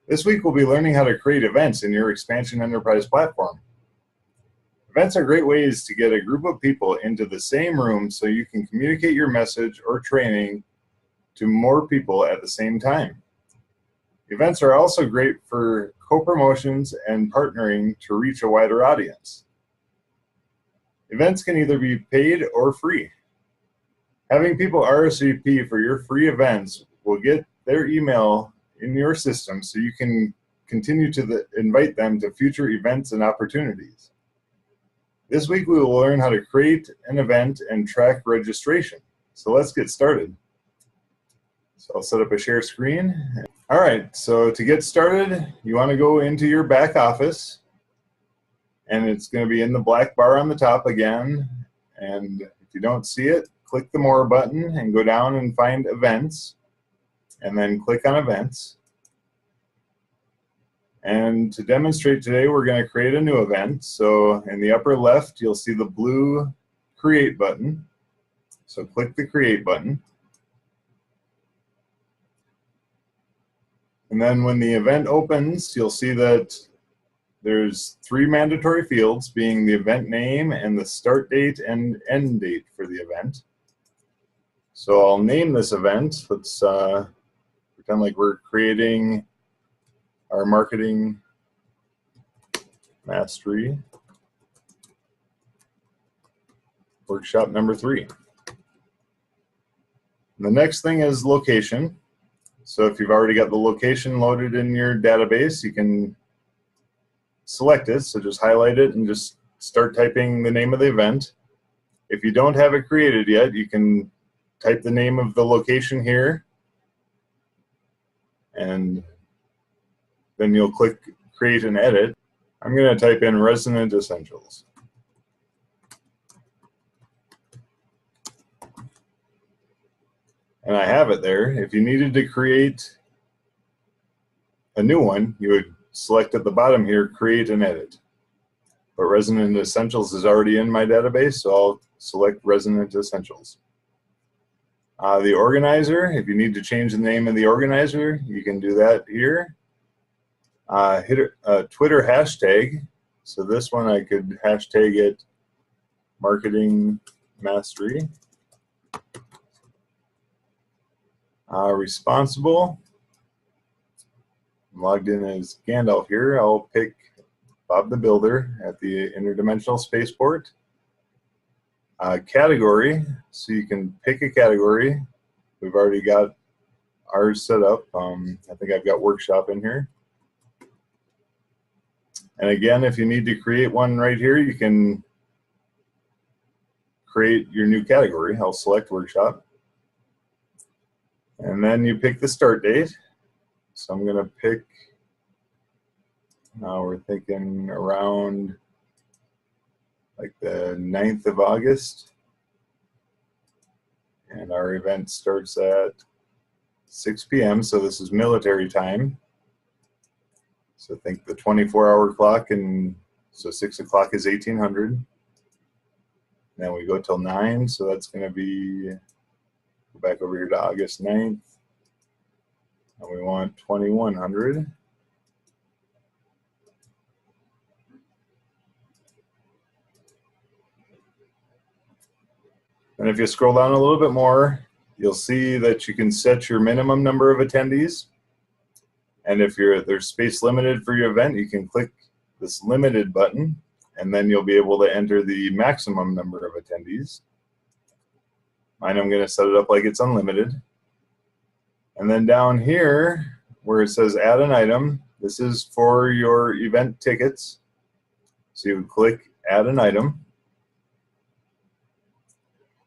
This week we'll be learning how to create events in your XpanZion Enterprise platform. Events are great ways to get a group of people into the same room so you can communicate your message or training to more people at the same time. Events are also great for co-promotions and partnering to reach a wider audience. Events can either be paid or free. Having people RSVP for your free events will get their email in your system so you can continue to invite them to future events and opportunities. This week we will learn how to create an event and track registration. So let's get started. So I'll set up a share screen. All right, so to get started, you want to go into your back office, and it's going to be in the black bar on the top again. And if you don't see it, click the More button and go down and find Events, and then click on Events. And to demonstrate today, we're going to create a new event. So in the upper left, you'll see the blue Create button. So click the Create button. And then when the event opens, you'll see that there's 3 mandatory fields, being the event name and the start date and end date for the event. So I'll name this event. Let's pretend like we're creating our marketing mastery workshop number 3. And the next thing is location. So if you've already got the location loaded in your database, you can select it. So just highlight it and just start typing the name of the event. If you don't have it created yet, you can type the name of the location here, and then you'll click Create and Edit. I'm going to type in Resonant Essentials. And I have it there. If you needed to create a new one, you would select at the bottom here, Create and Edit. But Resonant Essentials is already in my database, so I'll select Resonant Essentials. The organizer, if you need to change the name of the organizer, you can do that here. Hit a Twitter hashtag. So this one I could hashtag it Marketing Mastery. Responsible. I'm logged in as Gandalf here. I'll pick Bob the Builder at the Interdimensional Spaceport. Category, so you can pick a category. We've already got ours set up. I think I've got workshop in here. And again, if you need to create one right here, you can create your new category. I'll select workshop. And then you pick the start date. So I'm going to pick, now we're thinking around like the 9th of August. And our event starts at 6 p.m. So this is military time. So think the 24-hour clock, and so 6 o'clock is 1800. Then we go till 9, so that's going to be, go back over here to August 9th. And we want 2100. And if you scroll down a little bit more, you'll see that you can set your minimum number of attendees. And if there's space limited for your event, you can click this limited button, and then you'll be able to enter the maximum number of attendees. Mine, I'm going to set it up like it's unlimited. And then down here, where it says add an item, this is for your event tickets. So you would click add an item.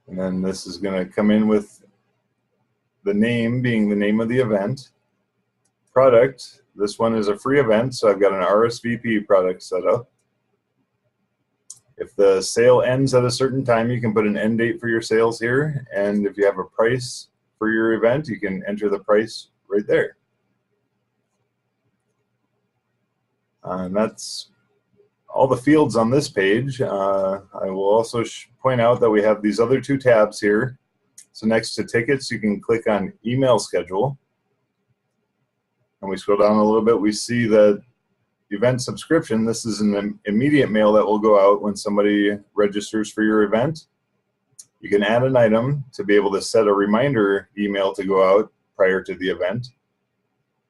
And then this is going to come in with the name being the name of the event. Product, this one is a free event, so I've got an RSVP product set up. If the sale ends at a certain time, you can put an end date for your sales here. And if you have a price for your event, you can enter the price right there. And that's all the fields on this page. I will also point out that we have these other 2 tabs here. So next to tickets, you can click on email schedule. and we scroll down a little bit, we see that event subscription, this is an immediate mail that will go out when somebody registers for your event. You can add an item to be able to set a reminder email to go out prior to the event.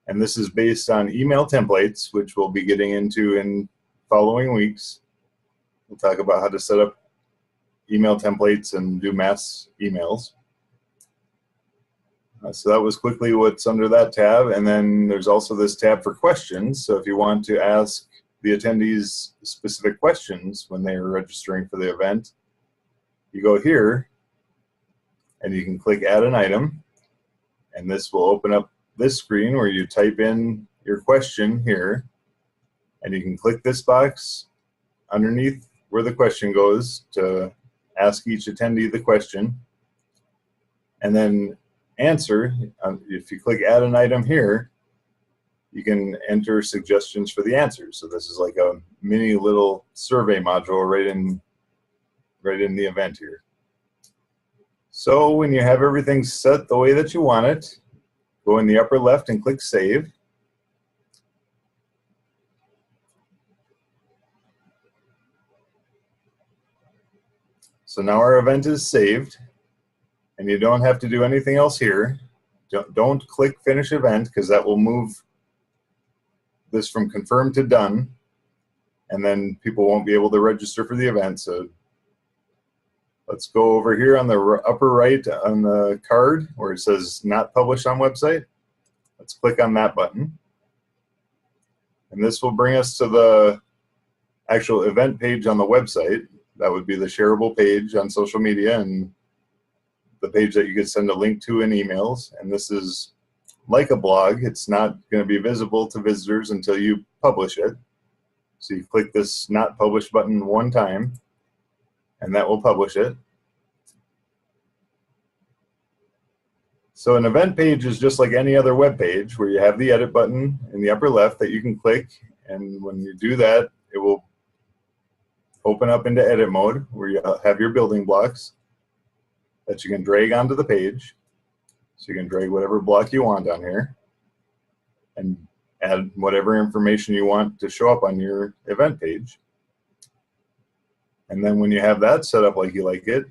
And this is based on email templates, which we'll be getting into in following weeks. We'll talk about how to set up email templates and do mass emails. So that was quickly what's under that tab. And then there's also this tab for questions. So if you want to ask the attendees specific questions when they are registering for the event, you go here and you can click add an item. And this will open up this screen where you type in your question here. And you can click this box underneath where the question goes to ask each attendee the question. And then answer, if you click add an item here, you can enter suggestions for the answers. So this is like a mini little survey module right in the event here. So when you have everything set the way that you want it, go in the upper left and click save. So now our event is saved. And you don't have to do anything else here. Don't click finish event, because that will move this from confirmed to done, and then people won't be able to register for the event. So let's go over here on the upper right on the card where it says not published on website. Let's click on that button. And this will bring us to the actual event page on the website. That would be the shareable page on social media and the page that you could send a link to in emails. And this is like a blog. It's not going to be visible to visitors until you publish it. So you click this not published button one time, and that will publish it. So an event page is just like any other web page where you have the edit button in the upper left that you can click. And when you do that, it will open up into edit mode where you have your building blocks that you can drag onto the page. So you can drag whatever block you want on here and add whatever information you want to show up on your event page. And then when you have that set up like you like it,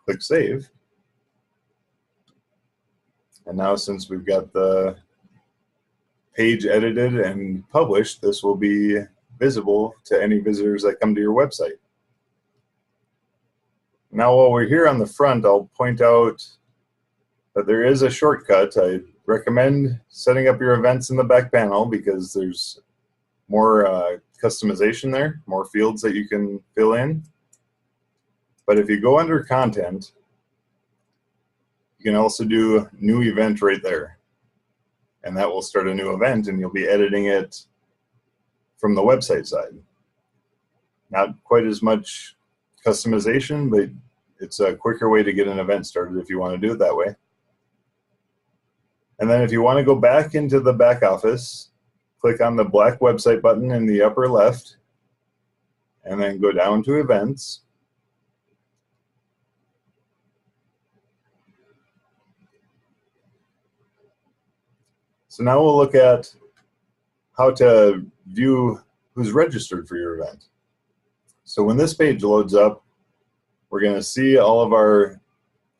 click save. And now since we've got the page edited and published, this will be visible to any visitors that come to your website. Now while we're here on the front, I'll point out that there is a shortcut. I recommend setting up your events in the back panel because there's more customization there, more fields that you can fill in. But if you go under content, you can also do new event right there. And that will start a new event and you'll be editing it from the website side. Not quite as much customization, but it's a quicker way to get an event started if you want to do it that way. And then if you want to go back into the back office, click on the black website button in the upper left, and then go down to events. So now we'll look at how to view who's registered for your event. So when this page loads up, we're going to see all of our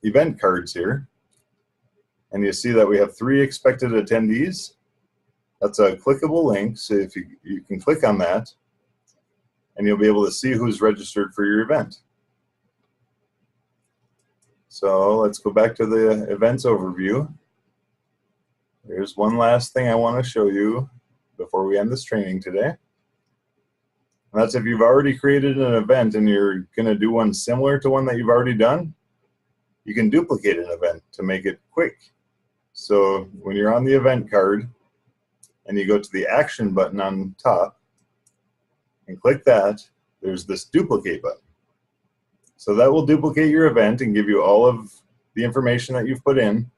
event cards here. And you see that we have 3 expected attendees. That's a clickable link, so if you can click on that, and you'll be able to see who's registered for your event. So let's go back to the events overview. There's one last thing I want to show you before we end this training today. And that's if you've already created an event and you're going to do one similar to one that you've already done, you can duplicate an event to make it quick. So when you're on the event card and you go to the action button on top and click that, there's this duplicate button. So that will duplicate your event and give you all of the information that you've put in,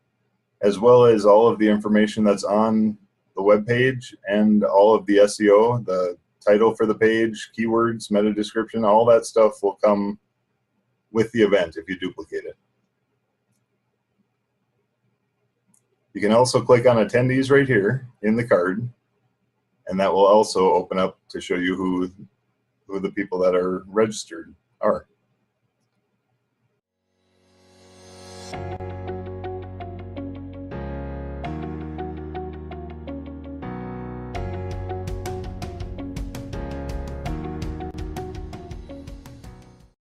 as well as all of the information that's on the web page and all of the SEO, the title for the page, keywords, meta description, all that stuff will come with the event if you duplicate it. You can also click on attendees right here in the card, and that will also open up to show you who the people that are registered are.